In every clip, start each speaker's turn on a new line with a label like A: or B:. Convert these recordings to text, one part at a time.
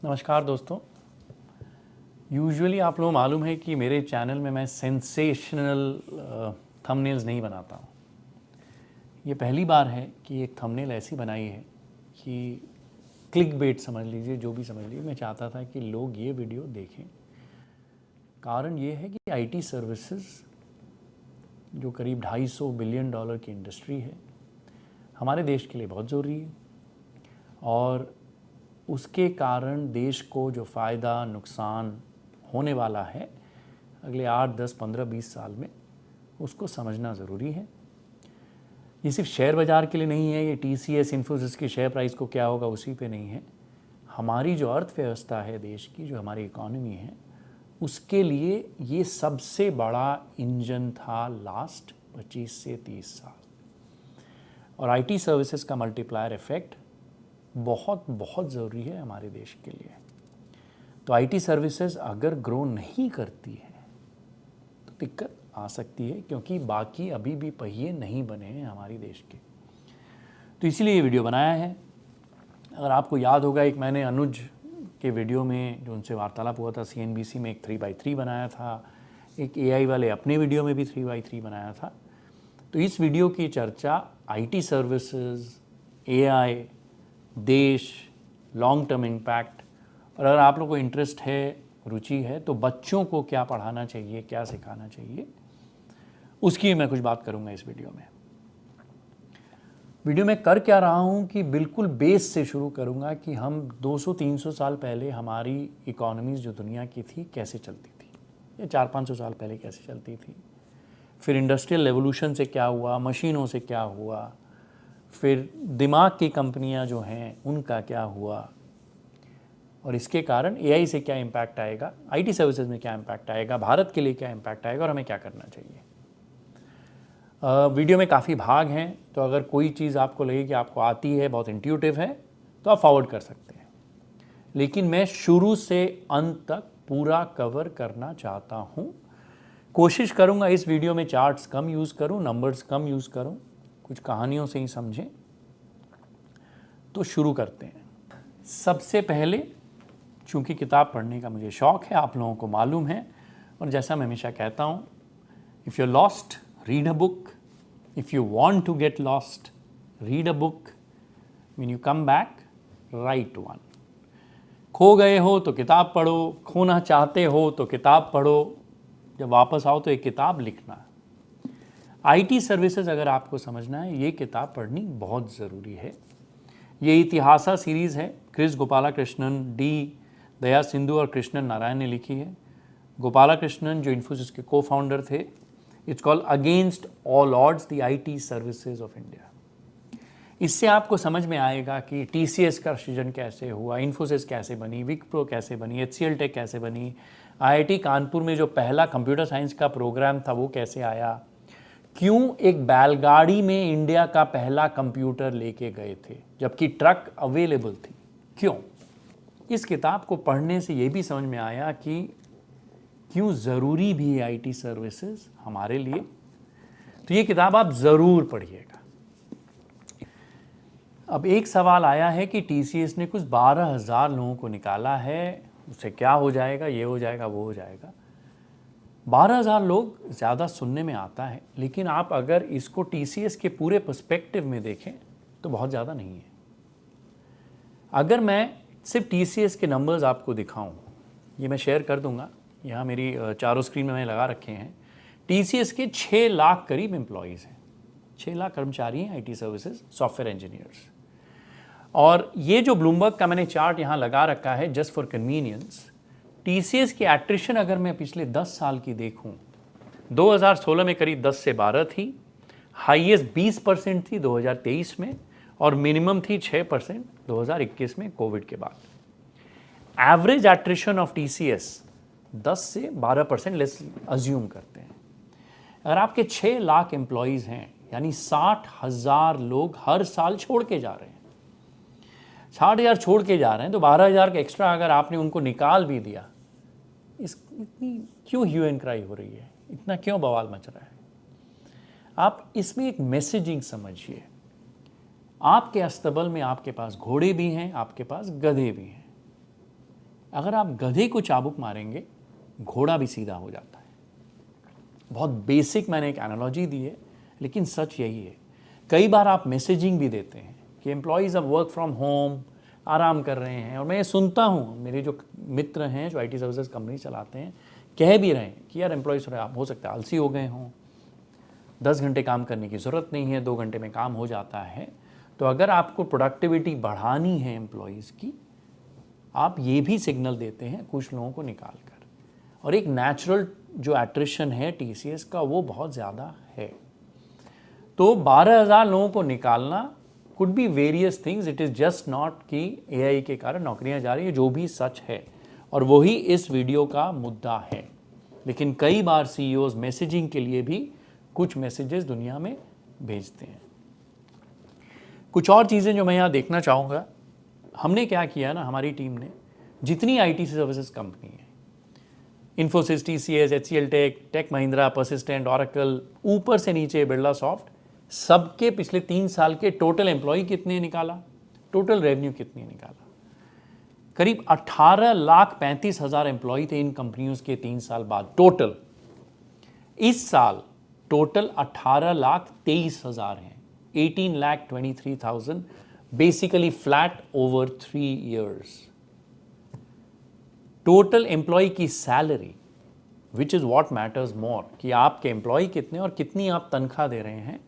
A: नमस्कार दोस्तों। यूजुअली आप लोगों को मालूम है कि मेरे चैनल में मैं सेंसेशनल थंबनेल्स नहीं बनाता हूँ। ये पहली बार है कि एक थंबनेल ऐसी बनाई है कि क्लिक बेट समझ लीजिए, जो भी समझ लीजिए। मैं चाहता था कि लोग ये वीडियो देखें। कारण ये है कि आईटी सर्विसेज जो करीब $250 बिलियन की इंडस्ट्री है, हमारे देश के लिए बहुत ज़रूरी है और उसके कारण देश को जो फ़ायदा नुकसान होने वाला है अगले 8, 10, 15, 20 साल में, उसको समझना ज़रूरी है। ये सिर्फ शेयर बाज़ार के लिए नहीं है, ये TCS इन्फोसिस की शेयर प्राइस को क्या होगा उसी पे नहीं है। हमारी जो अर्थव्यवस्था है देश की, जो हमारी इकॉनमी है, उसके लिए ये सबसे बड़ा इंजन था लास्ट 25 से 30 साल। और आईटी सर्विसेज का मल्टीप्लायर इफ़ेक्ट बहुत बहुत ज़रूरी है हमारे देश के लिए। तो आईटी सर्विसेज अगर ग्रो नहीं करती है तो दिक्कत आ सकती है, क्योंकि बाकी अभी भी पहिए नहीं बने हैं हमारे देश के। तो इसीलिए ये वीडियो बनाया है। अगर आपको याद होगा, एक मैंने अनुज के वीडियो में जो उनसे वार्तालाप हुआ था CNBC में, एक 3x3 बनाया था, एक AI वाले अपने वीडियो में भी 3x3 बनाया था। तो इस वीडियो की चर्चा आईटी सर्विसेज, AI, देश, लॉन्ग टर्म इम्पैक्ट, और अगर आप लोग को इंटरेस्ट है, रुचि है, तो बच्चों को क्या पढ़ाना चाहिए, क्या सिखाना चाहिए, उसकी मैं कुछ बात करूंगा इस वीडियो में। वीडियो में कर क्या रहा हूं कि बिल्कुल बेस से शुरू करूंगा कि हम 200-300 साल पहले हमारी इकोनॉमीज़ जो दुनिया की थी कैसे चलती थी, या 400-500 साल पहले कैसे चलती थी। फिर इंडस्ट्रियल रेवोल्यूशन से क्या हुआ, मशीनों से क्या हुआ, फिर दिमाग की कंपनियां जो हैं उनका क्या हुआ, और इसके कारण AI से क्या इम्पैक्ट आएगा, आईटी सर्विसेज में क्या इम्पैक्ट आएगा, भारत के लिए क्या इम्पैक्ट आएगा और हमें क्या करना चाहिए। वीडियो में काफ़ी भाग हैं, तो अगर कोई चीज़ आपको लगे कि आपको आती है, बहुत इंट्यूटिव है, तो आप फॉरवर्ड कर सकते हैं। लेकिन मैं शुरू से अंत तक पूरा कवर करना चाहता हूँ। कोशिश करूँगा इस वीडियो में चार्ट्स कम यूज़ करूँ, नंबर्स कम यूज़ करूँ, कुछ कहानियों से ही समझें। तो शुरू करते हैं। सबसे पहले, चूँकि किताब पढ़ने का मुझे शौक़ है, आप लोगों को मालूम है, और जैसा मैं हमेशा कहता हूँ, if you lost read a book, if you want to get lost read a book, when you come back right one. खो गए हो तो किताब पढ़ो, खोना चाहते हो तो किताब पढ़ो, जब वापस आओ तो एक किताब लिखना। आईटी सर्विसेज अगर आपको समझना है, ये किताब पढ़नी बहुत ज़रूरी है। ये इतिहासा सीरीज़ है, क्रिस गोपालाकृष्णन, डी दया सिंधु और कृष्णन नारायण ने लिखी है। गोपालाकृष्णन जो इन्फोसिस के को फाउंडर थे। It's called against all odds the IT services of India. इससे आपको समझ में आएगा कि TCS का सृजन कैसे हुआ, इन्फोसिस कैसे बनी, विप्रो कैसे बनी, HCL टेक कैसे बनी, IIT कानपुर में जो पहला कंप्यूटर साइंस का प्रोग्राम था वो कैसे आया, क्यों एक बैलगाड़ी में इंडिया का पहला कंप्यूटर लेके गए थे जबकि ट्रक अवेलेबल थी, क्यों। इस किताब को पढ़ने से ये भी समझ में आया कि क्यों ज़रूरी भी है आईटी सर्विसेज हमारे लिए। तो ये किताब आप ज़रूर पढ़िएगा। अब एक सवाल आया है कि TCS ने कुछ 12,000 लोगों को निकाला है, उससे क्या हो जाएगा, ये हो जाएगा, वो हो जाएगा। 12,000 लोग ज़्यादा सुनने में आता है, लेकिन आप अगर इसको TCS के पूरे पर्सपेक्टिव में देखें तो बहुत ज़्यादा नहीं है। अगर मैं सिर्फ TCS के नंबर्स आपको दिखाऊं, ये मैं शेयर कर दूंगा, यहाँ मेरी चारों स्क्रीन में मैंने लगा रखे हैं। TCS के 6 लाख करीब एम्प्लॉयज़ हैं, 6 लाख कर्मचारी हैं आईटी सर्विसेज, सॉफ्टवेयर इंजीनियर्स। और ये जो ब्लूमबर्ग का मैंने चार्ट यहाँ लगा रखा है जस्ट फॉर कन्वीनियंस, TCS की एट्रिशन अगर मैं पिछले 10 साल की देखूं, 2016 में करीब 10 से 12 थी, हाईएस्ट 20% थी 2023 में, और मिनिमम थी 6% 2021 में कोविड के बाद। एवरेज एट्रिशन ऑफ TCS 10 से 12% लेस अज्यूम करते हैं। अगर आपके 6 लाख एम्प्लॉयज़ हैं, यानी 60,000 लोग हर साल छोड़ के जा रहे हैं, 60,000 छोड़ के जा रहे हैं, तो 12,000 का एक्स्ट्रा अगर आपने उनको निकाल भी दिया, इतनी क्यों ह्यू एंड क्राई हो रही है, इतना क्यों बवाल मच रहा है। आप इसमें एक मैसेजिंग समझिए। आपके अस्तबल में आपके पास घोड़े भी हैं, आपके पास गधे भी हैं। अगर आप गधे को चाबुक मारेंगे घोड़ा भी सीधा हो जाता है। बहुत बेसिक मैंने एक एनालॉजी दी है, लेकिन सच यही है। कई बार आप मैसेजिंग भी देते हैं कि एम्प्लॉयज़ अब वर्क फ्रॉम होम आराम कर रहे हैं, और मैं ये सुनता हूँ, मेरे जो मित्र हैं जो IT सर्विसेज कंपनी चलाते हैं कह भी रहे हैं कि यार एम्प्लॉयज़ थोड़े हो सकता है आलसी हो गए हों, 10 घंटे काम करने की ज़रूरत नहीं है, 2 घंटे में काम हो जाता है। तो अगर आपको प्रोडक्टिविटी बढ़ानी है एम्प्लॉयज़ की, आप ये भी सिग्नल देते हैं कुछ लोगों को निकाल कर, और एक नेचुरल जो एट्रिशन है TCS का वो बहुत ज़्यादा है। तो 12,000 लोगों को निकालना could be various things, it is just not कि AI के कारण नौकरियां जा रही है, जो भी सच है, और वही इस वीडियो का मुद्दा है। लेकिन कई बार CEOs मैसेजिंग के लिए भी कुछ मैसेजेस दुनिया में भेजते हैं। कुछ और चीज़ें जो मैं यहाँ देखना चाहूँगा, हमने क्या किया ना, हमारी टीम ने जितनी IT सर्विसेज कंपनी है, Infosys, TCS, HCL Tech Mahindra, Persistent, Oracle, ऊपर से नीचे बिरला सॉफ्ट, सबके पिछले 3 साल के टोटल एम्प्लॉय कितने निकाला, टोटल रेवेन्यू कितने निकाला। करीब 18,35,000 एम्प्लॉय थे इन कंपनियों के 3 साल बाद टोटल। इस साल टोटल 18,23,000 हैं, 18,23,000, basically flat over 3 years। Total employee की salary, which is what matters more, कि आपके एम्प्लॉय कितने और कितनी आप तनख्वाह दे रहे हैं,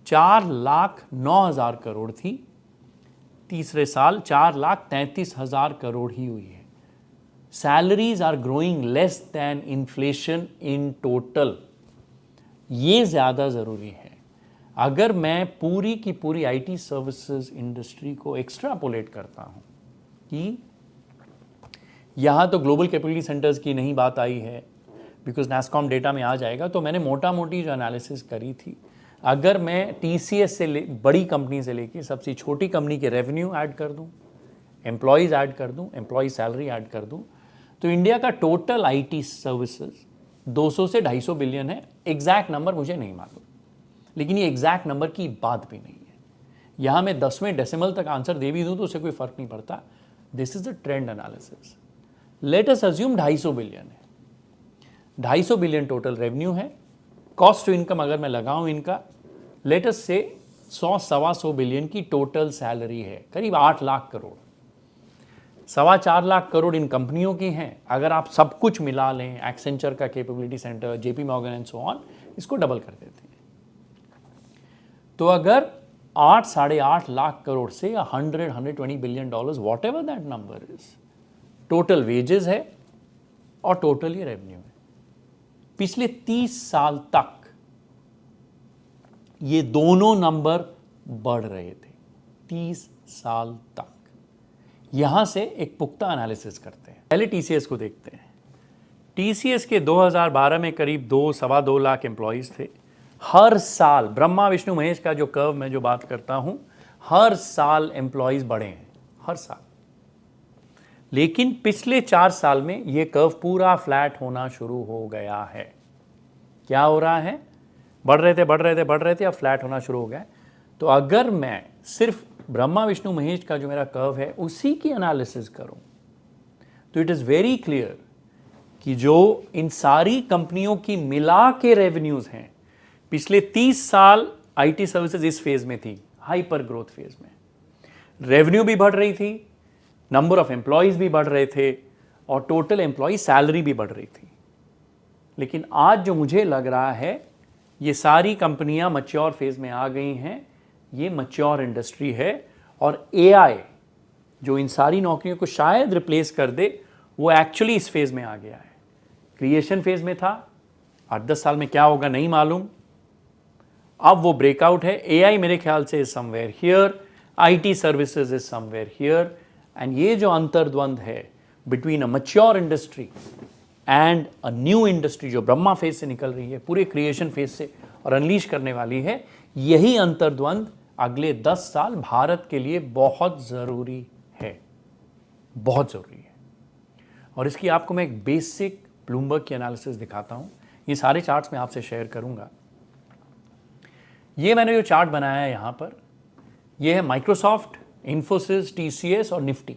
A: 4,09,000 करोड़ थी। तीसरे साल 4,33,000 करोड़ ही हुई है। Salaries are growing less than inflation in total. ये ज़्यादा ज़रूरी है। अगर मैं पूरी की पूरी IT सर्विसेज इंडस्ट्री को एक्स्ट्रापोलेट करता हूँ कि यहाँ तो ग्लोबल कैपिटलिटी सेंटर्स की नहीं बात आई है, बिकॉज NASSCOM डेटा में आ जाएगा, तो मैंने मोटा मोटी जो एनालिसिस करी थी, अगर मैं TCS से बड़ी कंपनी से लेके सबसे छोटी कंपनी के रेवेन्यू ऐड कर दूँ, एम्प्लॉयज़ ऐड कर दूँ, एम्प्लॉय सैलरी ऐड कर दूँ, तो इंडिया का टोटल IT सर्विसेज 200 से 250 बिलियन है। एग्जैक्ट नंबर मुझे नहीं मालूम, लेकिन ये एग्जैक्ट नंबर की बात भी नहीं है। यहाँ मैं 10वें डेसिमल तक आंसर दे भी दूँ तो उससे कोई फर्क नहीं पड़ता। This is the trend analysis. Let us assume 250 billion है, 250 बिलियन टोटल रेवेन्यू है। कॉस्ट टू इनकम अगर मैं लगाऊं इनका, लेट अस से 100-125 बिलियन की टोटल सैलरी है, करीब 8 लाख करोड़, 4.25 लाख करोड़ इन कंपनियों की हैं। अगर आप सब कुछ मिला लें, एक्सेंचर का capability centre, JP Morgan and so on, इसको डबल कर देते हैं, तो अगर 8-8.5 लाख करोड़ से 100-120 billion dollars, what ever that number is, total wages है और टोटल ये रेवेन्यू है। पिछले 30 साल तक ये दोनों नंबर बढ़ रहे थे, 30 साल तक। यहां से एक पुख्ता एनालिसिस करते हैं। पहले TCS को देखते हैं। TCS के 2012 में करीब 2-2.25 लाख एम्प्लॉयज़ थे। हर साल ब्रह्मा विष्णु महेश का जो कर्व मैं जो बात करता हूं, हर साल एम्प्लॉयज़ बढ़े हैं, हर साल। लेकिन पिछले 4 साल में ये कर्व पूरा फ्लैट होना शुरू हो गया है। क्या हो रहा है? बढ़ रहे थे, अब फ्लैट होना शुरू हो गया है। तो अगर मैं सिर्फ ब्रह्मा विष्णु महेश का जो मेरा कर्व है उसी की एनालिसिस करूं, तो इट इज़ वेरी क्लियर कि जो इन सारी कंपनियों की मिला के रेवेन्यूज़ हैं, पिछले 30 साल IT सर्विसेज इस फेज में थी, हाइपर ग्रोथ फेज में। रेवेन्यू भी बढ़ रही थी, नंबर ऑफ एम्प्लॉयज़ भी बढ़ रहे थे, और टोटल एम्प्लॉय सैलरी भी बढ़ रही थी। लेकिन आज जो मुझे लग रहा है, ये सारी कंपनियां मैच्योर फेज में आ गई हैं। ये मैच्योर इंडस्ट्री है, और AI जो इन सारी नौकरियों को शायद रिप्लेस कर दे, वो एक्चुअली इस फेज में आ गया है। क्रिएशन फेज में था, 8-10 साल में क्या होगा नहीं मालूम, अब वो ब्रेकआउट है। AI मेरे ख्याल से is somewhere here, IT services is somewhere here, and ये जो अंतर्द्वंद है between a mature industry and a new industry जो ब्रह्मा फेज से निकल रही है, पूरे क्रिएशन फेज से, और अनलीश करने वाली है, यही अंतर्द्वंद अगले 10 साल भारत के लिए बहुत ज़रूरी है, बहुत ज़रूरी है। और इसकी आपको मैं एक बेसिक ब्लूमबर्ग की एनालिसिस दिखाता हूँ। ये सारे चार्ट्स मैं आपसे शेयर करूँगा। ये मैंने जो चार्ट बनाया है यहाँ पर, ये है माइक्रोसॉफ्ट, इन्फोसिस, TCS और निफ्टी।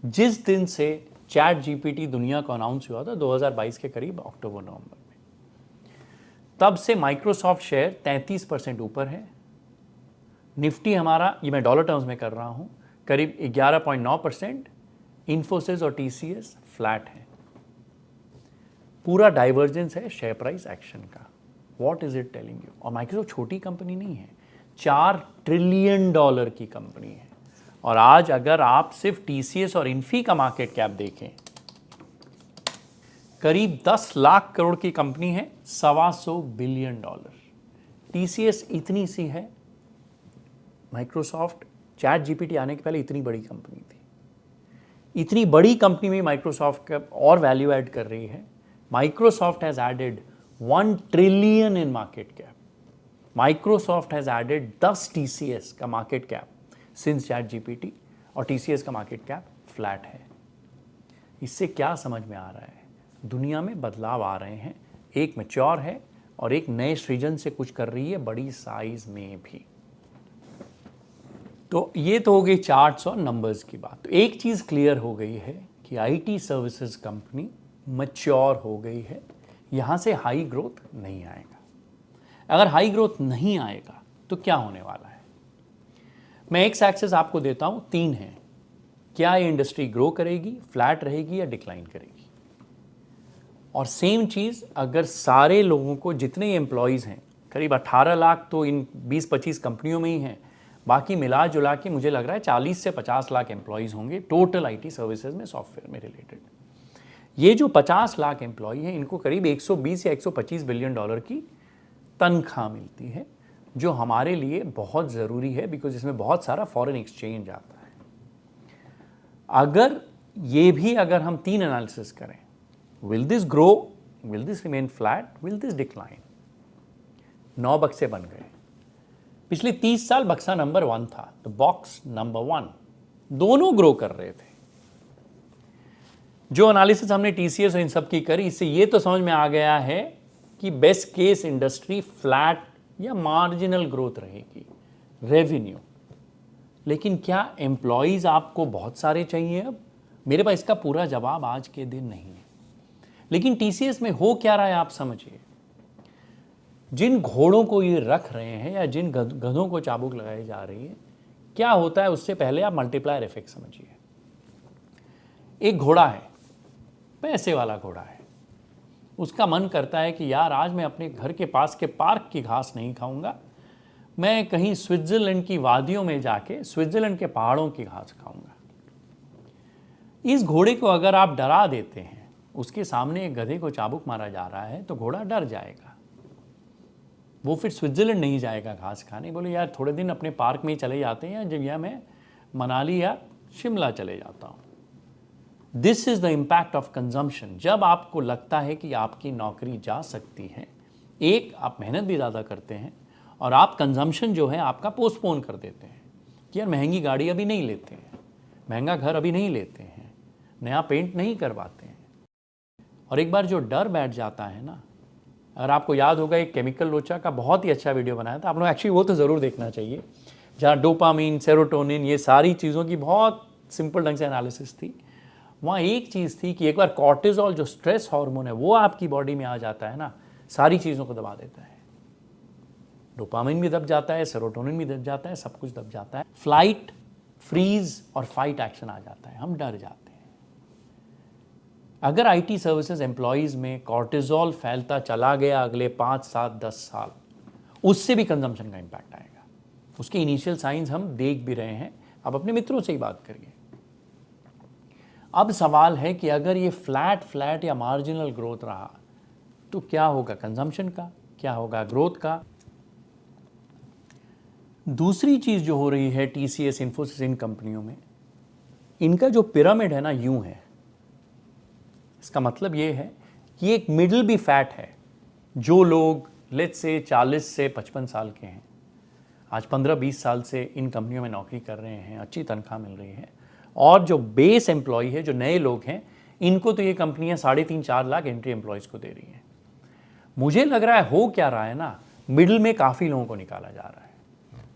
A: जिस दिन से चैट जीपीटी दुनिया को अनाउंस हुआ था 2022 के करीब अक्टूबर नवंबर में, तब से माइक्रोसॉफ्ट शेयर 33% ऊपर है। निफ्टी हमारा, ये मैं डॉलर टर्म्स में कर रहा हूं, करीब 11.9%। इन्फोसिस और टीसीएस फ्लैट है। पूरा डाइवर्जेंस है शेयर प्राइस एक्शन का। What is it telling you? और माइक्रोसॉफ्ट छोटी कंपनी नहीं है, $4 ट्रिलियन की कंपनी है। और आज अगर आप सिर्फ टीसीएस और इन्फी का मार्केट कैप देखें, करीब 10 लाख करोड़ की कंपनी है, $125 बिलियन। टीसीएस इतनी सी है। माइक्रोसॉफ्ट चैट जीपीटी आने के पहले इतनी बड़ी कंपनी थी। इतनी बड़ी कंपनी में माइक्रोसॉफ्ट का और वैल्यू ऐड कर रही है। Microsoft has added 1 trillion in market cap. Microsoft has added 10 TCS का market cap since ChatGPT, और टीसीएस का मार्केट कैप फ्लैट है। इससे क्या समझ में आ रहा है? दुनिया में बदलाव आ रहे हैं। एक मैच्योर है और एक नए सृजन से कुछ कर रही है, बड़ी साइज में भी। तो ये तो हो गई चार्ट्स और नंबर्स की बात। तो एक चीज़ क्लियर हो गई है कि आईटी सर्विसेज कंपनी मैच्योर हो गई है। यहाँ से हाई ग्रोथ नहीं आएगा। अगर हाई ग्रोथ नहीं आएगा तो क्या होने वाला है? मैं एक्स एक्सिस आपको देता हूँ, 3 हैं। क्या ये इंडस्ट्री ग्रो करेगी, फ्लैट रहेगी या डिक्लाइन करेगी? और सेम चीज़ अगर सारे लोगों को, जितने एम्प्लॉयज़ हैं, करीब 18 लाख तो इन 20-25 कंपनियों में ही हैं, बाकी मिला जुला के मुझे लग रहा है 40 से 50 लाख एम्प्लॉयज़ होंगे टोटल आईटी सर्विसेज में, सॉफ्टवेयर में रिलेटेड। ये जो 50 लाख एम्प्लॉय हैं, इनको करीब 120 या 125 बिलियन डॉलर की तनख्वाह मिलती है, जो हमारे लिए बहुत ज़रूरी है, बिकॉज इसमें बहुत सारा फॉरेन एक्सचेंज आता है। अगर ये भी अगर हम 3 एनालिसिस करें, will this grow, will this remain flat, will this decline? 9 बक्से बन गए। पिछले 30 साल बक्सा नंबर 1 था, तो बॉक्स नंबर 1 दोनों ग्रो कर रहे थे। जो एनालिसिस हमने टीसीएस और इन सब की करी, इससे ये तो समझ में आ गया है कि बेस्ट केस इंडस्ट्री फ्लैट या मार्जिनल ग्रोथ रहेगी, रेवेन्यू। लेकिन क्या एम्प्लॉयज़ आपको बहुत सारे चाहिए? अब मेरे पास इसका पूरा जवाब आज के दिन नहीं है। लेकिन टीसीएस में हो क्या रहा है आप समझिए। जिन घोड़ों को ये रख रहे हैं या जिन गधों को चाबुक लगाई जा रही है, क्या होता है उससे पहले आप मल्टीप्लायर इफेक्ट समझिए। एक घोड़ा है, पैसे वाला घोड़ा है, उसका मन करता है कि यार आज मैं अपने घर के पास के पार्क की घास नहीं खाऊंगा, मैं कहीं स्विट्जरलैंड की वादियों में जाके स्विट्जरलैंड के पहाड़ों की घास खाऊंगा। इस घोड़े को अगर आप डरा देते हैं, उसके सामने एक गधे को चाबुक मारा जा रहा है, तो घोड़ा डर जाएगा। वो फिर स्विट्जरलैंड नहीं जाएगा घास खाने, बोले यार थोड़े दिन अपने पार्क में ही चले जाते हैं, जब या मैं मनाली या शिमला चले जाता हूँ। This is the impact of consumption. जब आपको लगता है कि आपकी नौकरी जा सकती है, एक आप मेहनत भी ज़्यादा करते हैं और आप कंजम्पशन जो है आपका पोस्टपोन कर देते हैं कि यार महंगी गाड़ी अभी नहीं लेते हैं, महंगा घर अभी नहीं लेते हैं, नया पेंट नहीं करवाते हैं। और एक बार जो डर बैठ जाता है ना, अगर आपको याद होगा एक केमिकल लोचा का बहुत ही अच्छा वीडियो बनाया था, आप लोग एक्चुअली वो तो ज़रूर देखना चाहिए, जहाँ डोपामिन, सेरोटोनिन, ये सारी चीज़ों की बहुत सिंपल ढंग से एनालिसिस थी। वहाँ एक चीज़ थी कि एक बार कॉर्टिजोल जो स्ट्रेस हार्मोन है वो आपकी बॉडी में आ जाता है ना, सारी चीज़ों को दबा देता है। डोपामिन भी दब जाता है, सेरोटोनिन भी दब जाता है, सब कुछ दब जाता है। फ्लाइट, फ्रीज और फाइट एक्शन आ जाता है, हम डर जाते हैं। अगर आईटी सर्विसेज एम्प्लॉयज़ में कॉर्टिजोल फैलता चला गया अगले 5, 7, 10 साल, उससे भी कंजम्पशन का इम्पैक्ट आएगा। उसके इनिशियल साइंस हम देख भी रहे हैं। अब अपने मित्रों से ही बात करिए। अब सवाल है कि अगर ये फ्लैट या मार्जिनल ग्रोथ रहा तो क्या होगा कंजम्पशन का, क्या होगा ग्रोथ का? दूसरी चीज़ जो हो रही है टीसीएस, इन्फोसिस, इन कंपनियों में, इनका जो पिरामिड है ना, यूं है। इसका मतलब ये है कि एक मिडिल भी फैट है। जो लोग लेट्स से 40 से 55 साल के हैं, आज 15-20 साल से इन कंपनियों में नौकरी कर रहे हैं, अच्छी तनख्वाह मिल रही है, और जो बेस एम्प्लॉय है, जो नए लोग हैं, इनको तो ये कंपनियां 3.5-4 लाख एंट्री एम्प्लॉयज़ को दे रही हैं। मुझे लग रहा है हो क्या रहा है ना, मिडिल में काफ़ी लोगों को निकाला जा रहा है।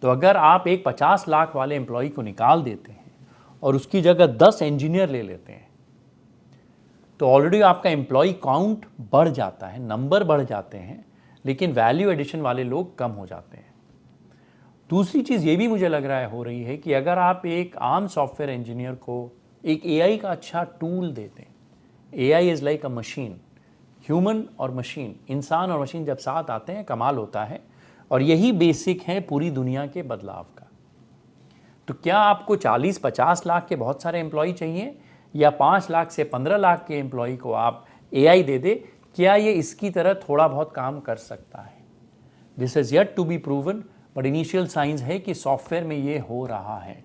A: तो अगर आप एक 50 लाख वाले एम्प्लॉय को निकाल देते हैं और उसकी जगह 10 इंजीनियर ले लेते हैं, तो ऑलरेडी आपका एम्प्लॉय काउंट बढ़ जाता है, नंबर बढ़ जाते हैं, लेकिन वैल्यू एडिशन वाले लोग कम हो जाते हैं। दूसरी चीज़ ये भी मुझे लग रहा है हो रही है कि अगर आप एक आम सॉफ्टवेयर इंजीनियर को एक एआई का अच्छा टूल देते हैं, AI is like a machine, human और मशीन, इंसान और मशीन जब साथ आते हैं कमाल होता है, और यही बेसिक है पूरी दुनिया के बदलाव का। तो क्या आपको 40-50 लाख के बहुत सारे एम्प्लॉय चाहिए, या 5 लाख से 15 लाख के एम्प्लॉय को आप एआई दे दे, क्या ये इसकी तरह थोड़ा बहुत काम कर सकता है? This is yet to be proven, but initial science है कि सॉफ्टवेयर में ये हो रहा है।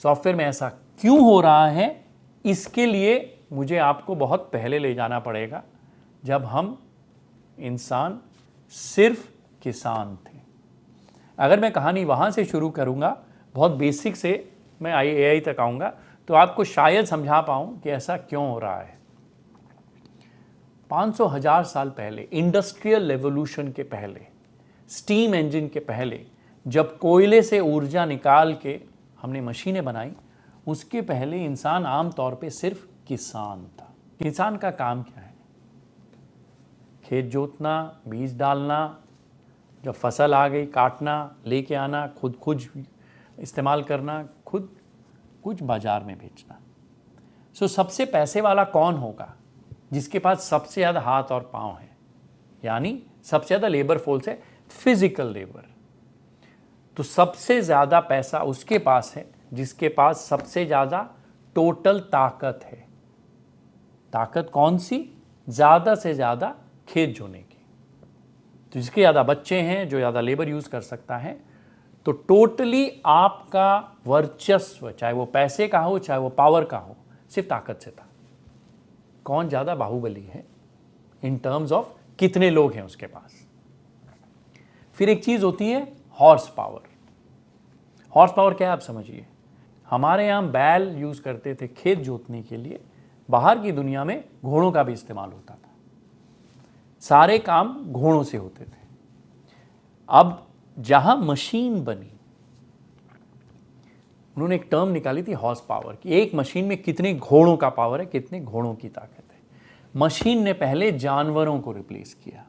A: सॉफ्टवेयर में ऐसा क्यों हो रहा है, इसके लिए मुझे आपको बहुत पहले ले जाना पड़ेगा, जब हम इंसान सिर्फ किसान थे। अगर मैं कहानी वहाँ से शुरू करूँगा, बहुत बेसिक से मैं एआई तक आऊँगा, तो आपको शायद समझा पाऊँ कि ऐसा क्यों हो रहा है। 500,000 साल पहले, इंडस्ट्रियल रेवोल्यूशन के पहले, स्टीम इंजन के पहले, जब कोयले से ऊर्जा निकाल के हमने मशीनें बनाई, उसके पहले इंसान आमतौर पे सिर्फ किसान था। किसान का काम क्या है? खेत जोतना, बीज डालना, जब फसल आ गई काटना, लेके आना, खुद इस्तेमाल करना, खुद कुछ बाजार में बेचना। सो सबसे पैसे वाला कौन होगा? जिसके पास सबसे ज़्यादा हाथ और पाँव है, यानी सबसे ज़्यादा लेबर फोर्स है, फिजिकल लेबर। तो सबसे ज़्यादा पैसा उसके पास है जिसके पास सबसे ज़्यादा टोटल ताकत है। ताकत कौन सी? ज़्यादा से ज़्यादा खेत जोने की। तो जिसके ज़्यादा बच्चे हैं, जो ज़्यादा लेबर यूज़ कर सकता है, तो टोटली आपका वर्चस्व, चाहे वो पैसे का हो चाहे वो पावर का हो, सिर्फ ताकत से था। कौन ज़्यादा बाहुबली है इन टर्म्स ऑफ कितने लोग हैं उसके पास। फिर एक चीज़ होती है हॉर्स पावर। हॉर्स पावर क्या है आप समझिए। हमारे यहाँ बैल यूज़ करते थे खेत जोतने के लिए, बाहर की दुनिया में घोड़ों का भी इस्तेमाल होता था, सारे काम घोड़ों से होते थे। अब जहाँ मशीन बनी, उन्होंने एक टर्म निकाली थी हॉर्स पावर की। एक मशीन में कितने घोड़ों का पावर है, कितने घोड़ों की ताकत है। मशीन ने पहले जानवरों को रिप्लेस किया।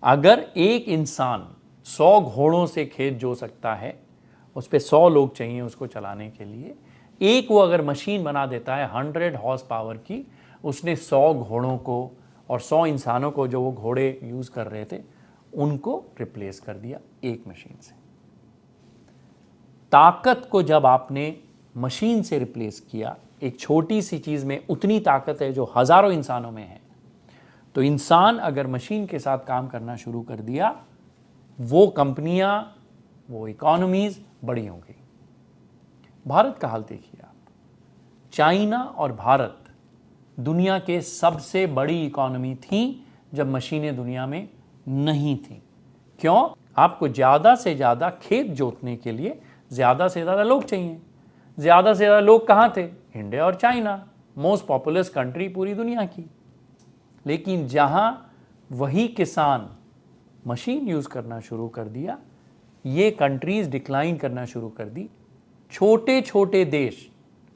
A: अगर एक इंसान 100 घोड़ों से खेत जो सकता है, उस पर 100 लोग चाहिए उसको चलाने के लिए, एक वो अगर मशीन बना देता है 100 हॉर्स पावर की, उसने 100 घोड़ों को और 100 इंसानों को, जो वो घोड़े यूज़ कर रहे थे, उनको रिप्लेस कर दिया एक मशीन से। ताकत को जब आपने मशीन से रिप्लेस किया, एक छोटी सी चीज़ में उतनी ताकत है जो हज़ारों इंसानों में है, तो इंसान अगर मशीन के साथ काम करना शुरू कर दिया, वो कंपनियां, वो इकोनॉमीज बड़ी हो गई। भारत का हाल देखिए आप। चाइना और भारत दुनिया के सबसे बड़ी इकोनॉमी थी जब मशीनें दुनिया में नहीं थी। क्यों? आपको ज़्यादा से ज़्यादा खेत जोतने के लिए ज़्यादा से ज़्यादा लोग चाहिए। ज़्यादा से ज़्यादा लोग कहाँ थे? इंडिया और चाइना, मोस्ट पॉपुलस कंट्री पूरी दुनिया की। लेकिन जहाँ वही किसान मशीन यूज़ करना शुरू कर दिया, ये कंट्रीज़ डिक्लाइन करना शुरू कर दी। छोटे छोटे देश,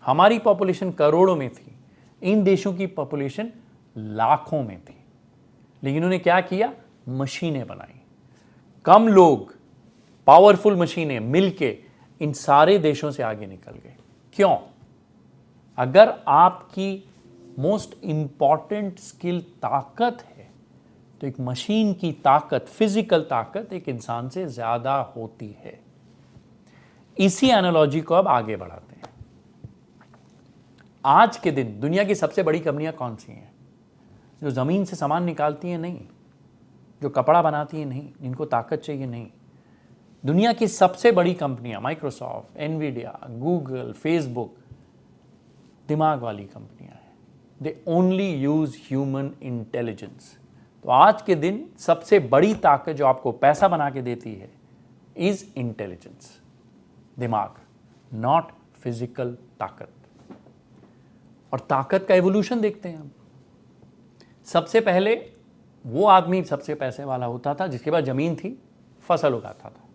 A: हमारी पॉपुलेशन करोड़ों में थी, इन देशों की पॉपुलेशन लाखों में थी, लेकिन उन्होंने क्या किया? मशीनें बनाई। कम लोग, पावरफुल मशीनें मिलके इन सारे देशों से आगे निकल गए। क्यों? अगर आपकी मोस्ट इंपॉर्टेंट स्किल ताकत है, तो एक मशीन की ताकत, फिजिकल ताकत एक इंसान से ज़्यादा होती है। इसी एनालॉजी को अब आगे बढ़ाते हैं। आज के दिन दुनिया की सबसे बड़ी कंपनियां कौन सी हैं? जो ज़मीन से सामान निकालती हैं नहीं, जो कपड़ा बनाती हैं नहीं, जिनको ताकत चाहिए नहीं। दुनिया की सबसे बड़ी कंपनियां माइक्रोसॉफ्ट, एनवीडिया, गूगल, फेसबुक, दिमाग वाली कंपनियां हैं। They only use human intelligence. तो आज के दिन सबसे बड़ी ताकत जो आपको पैसा बना के देती है इज़ इंटेलिजेंस, दिमाग, नॉट फिजिकल ताकत। और ताकत का एवोल्यूशन देखते हैं हम। सबसे पहले वो आदमी सबसे पैसे वाला होता था जिसके पास ज़मीन थी, फसल उगाता था।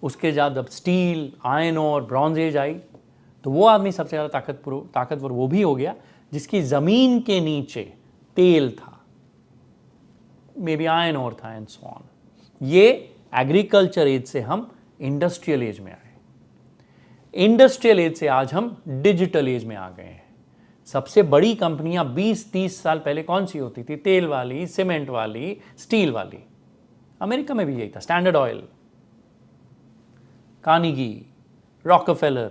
A: उसके बाद अब स्टील, आयरन और ब्रॉन्ज एज आई, तो वो आदमी सबसे ज़्यादा ताकतवर वो भी हो गया जिसकी ज़मीन के नीचे तेल था, मे बी आयरन और था एंड सो ऑन। ये एग्रीकल्चर एज से हम इंडस्ट्रियल एज में आए, इंडस्ट्रियल एज से आज हम डिजिटल एज में आ गए हैं। सबसे बड़ी कंपनियां 20-30 साल पहले कौन सी होती थी? तेल वाली, सीमेंट वाली, स्टील वाली। अमेरिका में भी यही था, स्टैंडर्ड ऑयल, कार्नेगी, रॉकफेलर,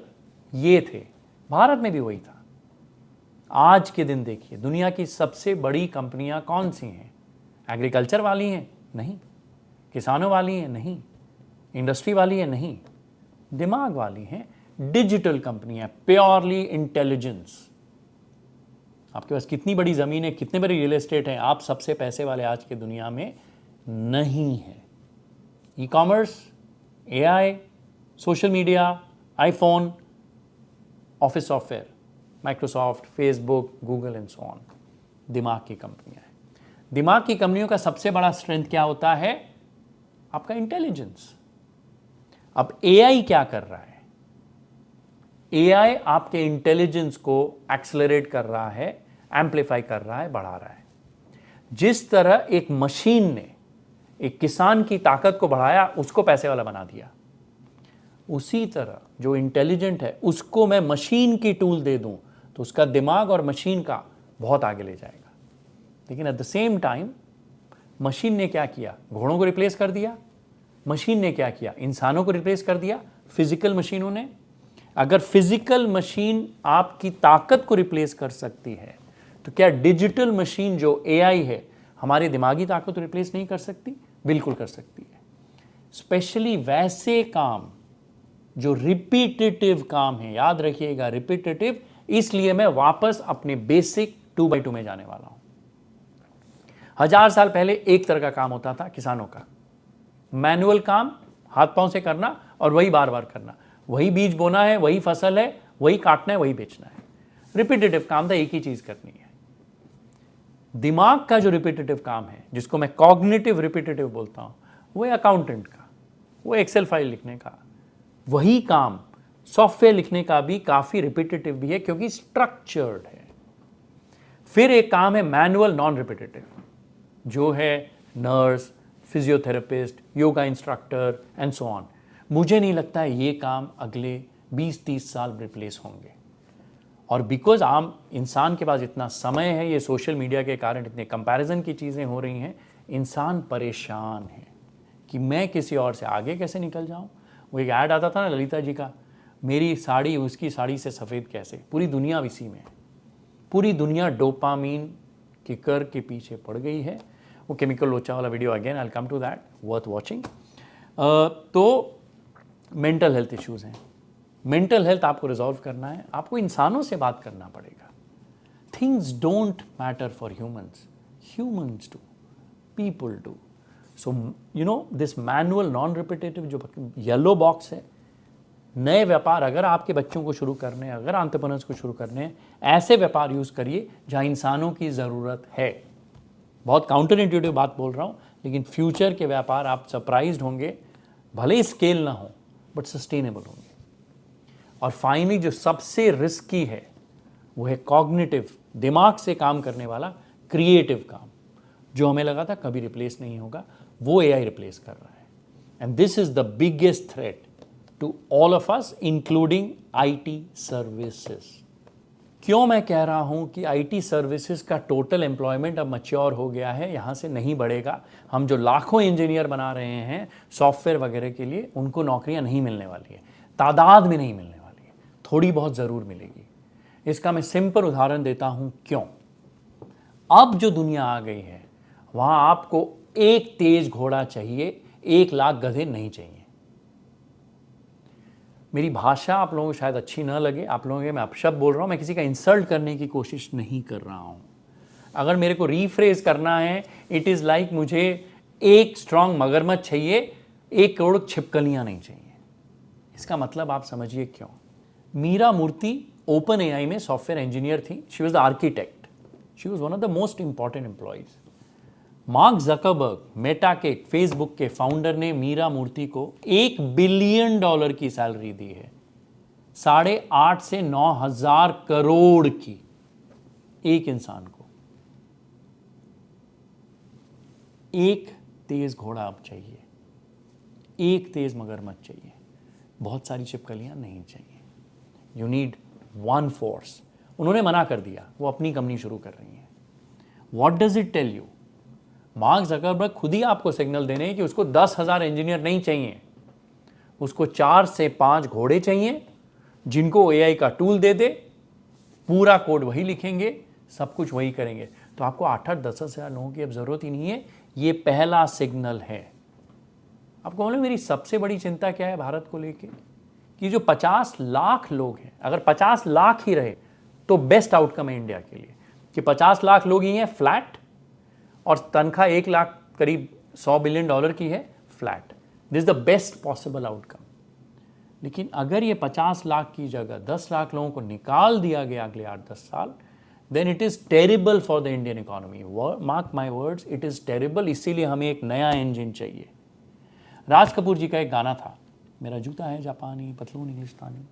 A: ये थे। भारत में भी वही था। आज के दिन देखिए, दुनिया की सबसे बड़ी कंपनियां कौन सी हैं? एग्रीकल्चर वाली हैं? नहीं। किसानों वाली हैं? नहीं। इंडस्ट्री वाली है? नहीं। दिमाग वाली हैं, डिजिटल कंपनियां, प्योरली इंटेलिजेंस। आपके पास कितनी बड़ी ज़मीन है, कितने बड़ी रियल एस्टेट है, आप सबसे पैसे वाले आज के दुनिया में नहीं है। E commerce, AI, social media, iPhone, office software, Microsoft, Facebook, Google and so on, दिमाग की कंपनियां हैं। दिमाग की कंपनियों का सबसे बड़ा स्ट्रेंथ क्या होता है? आपका इंटेलिजेंस। अब एआई क्या कर रहा है? एआई आपके इंटेलिजेंस को एक्सेलरेट कर रहा है, एम्पलीफाई कर रहा है, बढ़ा रहा है। जिस तरह एक मशीन ने एक किसान की ताकत को बढ़ाया, उसको पैसे वाला बना दिया, उसी तरह जो इंटेलिजेंट है उसको मैं मशीन की टूल दे दूं तो उसका दिमाग और मशीन का बहुत आगे ले जाएगा। लेकिन at the same time machine ने क्या किया? घोड़ों को रिप्लेस कर दिया। मशीन ने क्या किया? इंसानों को रिप्लेस कर दिया, फिजिकल मशीनों ने। अगर फिजिकल मशीन आपकी ताकत को रिप्लेस कर सकती है तो क्या डिजिटल मशीन जो एआई है हमारी दिमागी ताकत को रिप्लेस नहीं कर सकती? बिल्कुल कर सकती है। स्पेशली वैसे काम जो रिपीटेटिव काम है, याद रखिएगा रिपीटेटिव, इसलिए मैं वापस अपने बेसिक 2x2 में जाने वाला हूं। 1000 साल पहले एक तरह का काम होता था किसानों का, मैनुअल काम, हाथ पांव से करना और वही बार बार करना, वही बीज बोना है, वही फसल है, वही काटना है, वही बेचना है। रिपीटेटिव काम था, एक ही चीज करनी है। दिमाग का जो रिपीटेटिव काम है, जिसको मैं कॉग्निटिव रिपीटेटिव बोलता हूं, वो है अकाउंटेंट का, वो एक्सेल फाइल लिखने का। वही काम सॉफ्टवेयर लिखने का भी काफी रिपीटेटिव भी है क्योंकि स्ट्रक्चर्ड है। फिर एक काम है मैनुअल नॉन रिपीटेटिव, जो है nurse, physiotherapist, yoga instructor and so on. मुझे नहीं लगता है ये काम अगले 20-30 साल रिप्लेस होंगे। और बिकॉज आम इंसान के पास इतना समय है, ये सोशल मीडिया के कारण इतने कंपैरिजन की चीज़ें हो रही हैं, इंसान परेशान है कि मैं किसी और से आगे कैसे निकल जाऊं। वो एक ऐड आता था ना ललिता जी का, मेरी साड़ी उसकी साड़ी से सफ़ेद कैसे। पूरी दुनिया इसी में है, पूरी दुनिया डोपामीन किकर के पीछे पड़ गई है। वो केमिकल लोचा वाला video, again I will come to that, worth watching. तो मेंटल हेल्थ इश्यूज़ हैं। मेंटल हेल्थ आपको रिजॉल्व करना है, आपको इंसानों से बात करना पड़ेगा। Things don't matter for humans, humans do, people do. So you know this manual non repetitive जो येलो बॉक्स है, नए व्यापार अगर आपके बच्चों को शुरू करने, अगर एंटरप्रेन्योर्स को शुरू करने हैं, ऐसे व्यापार यूज़ करिए जहाँ इंसानों की ज़रूरत है। बहुत काउंटर इंट्यूटिव बात बोल रहा हूँ, लेकिन फ्यूचर के व्यापार आप सरप्राइज्ड होंगे, भले ही स्केल ना हो बट सस्टेनेबल होंगे। और फाइनली जो सबसे रिस्की है वो है कॉग्निटिव, दिमाग से काम करने वाला क्रिएटिव काम, जो हमें लगा था कभी रिप्लेस नहीं होगा, वो एआई रिप्लेस कर रहा है। And this is the biggest threat to all of us, including IT services. क्यों मैं कह रहा हूं कि आईटी सर्विसेज का टोटल एम्प्लॉयमेंट अब मैच्योर हो गया है, यहां से नहीं बढ़ेगा। हम जो लाखों इंजीनियर बना रहे हैं सॉफ्टवेयर वगैरह के लिए, उनको नौकरियां नहीं मिलने वाली है, तादाद में नहीं मिलने वाली है, थोड़ी बहुत ज़रूर मिलेगी। इसका मैं सिंपल उदाहरण देता हूं क्यों। अब जो दुनिया आ गई है वहां आपको एक तेज घोड़ा चाहिए, 1 लाख गधे नहीं चाहिए। मेरी भाषा आप लोगों को शायद अच्छी ना लगे, आप लोगों के मैं अपशब्द बोल रहा हूं, मैं किसी का इंसल्ट करने की कोशिश नहीं कर रहा हूं। अगर मेरे को रीफ्रेज करना है, इट इज़ लाइक मुझे एक स्ट्रांग मगरमच्छ चाहिए, 1 करोड़ छिपकलियां नहीं चाहिए। इसका मतलब आप समझिए क्यों। मीरा मूर्ति ओपन एआई में सॉफ्टवेयर इंजीनियर थी, she was the architect, she was one of the most important employees. Mark Zuckerberg, Meta के, फेसबुक के फाउंडर ने मीरा मूर्ति को $1 बिलियन की सैलरी दी है, 8.5 से 9 हजार करोड़ की, एक इंसान को। एक तेज घोड़ा अब चाहिए, एक तेज मगरमच्छ चाहिए, बहुत सारी छिपकलियां नहीं चाहिए। You need one force. उन्होंने मना कर दिया, वो अपनी कंपनी शुरू कर रही है। What does it tell you? Mark Zuckerberg खुद ही आपको सिग्नल दे रहे हैं कि उसको 10,000 इंजीनियर नहीं चाहिए, उसको 4 से 5 घोड़े चाहिए जिनको एआई का टूल दे दे, पूरा कोड वही लिखेंगे, सब कुछ वही करेंगे। तो आपको 8-8, 10-10 हजार लोगों की अब जरूरत ही नहीं है। ये पहला सिग्नल है। आपको मालूम मेरी सबसे बड़ी चिंता क्या है भारत को लेके? कि जो 50 लाख लोग हैं, अगर 50 लाख ही रहे तो बेस्ट आउटकम है इंडिया के लिए, कि 50 लाख लोग ही हैं फ्लैट, और तनख्वाह 1 लाख करीब $100 बिलियन की है flat. This is the best possible outcome. लेकिन अगर ये 50 लाख की जगह 10 लाख लोगों को निकाल दिया गया अगले 8-10 साल, then it is terrible for the Indian economy. Mark my words, it is terrible. इसीलिए हमें एक नया इंजन चाहिए। राज कपूर जी का एक गाना था, मेरा जूता है जापानी, पतलून इंग्लिस्तानी,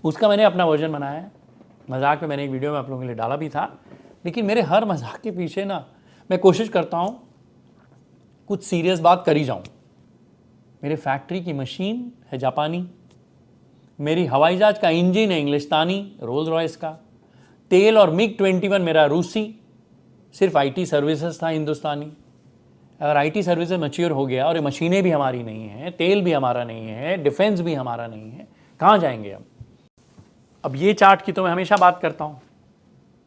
A: उसका मैंने अपना वर्जन बनाया है। मजाक में मैंने एक वीडियो में आप लोगों के लिए डाला भी था। लेकिन मेरे हर मजाक के पीछे ना मैं कोशिश करता हूँ कुछ सीरियस बात कर ही जाऊँ। मेरे फैक्ट्री की मशीन है जापानी, मेरी हवाई जहाज का इंजन है इंग्लिस्तानी, रोल्स रॉयस का, तेल और मिग 21 मेरा रूसी, सिर्फ आईटी सर्विसेज था हिंदुस्तानी। अगर आईटी सर्विसेज मैच्योर हो गया और ये मशीनें भी हमारी नहीं हैं, तेल भी हमारा नहीं है, डिफेंस भी हमारा नहीं है, कहाँ जाएंगे अब ये चार्ट की तो मैं हमेशा बात करता हूँ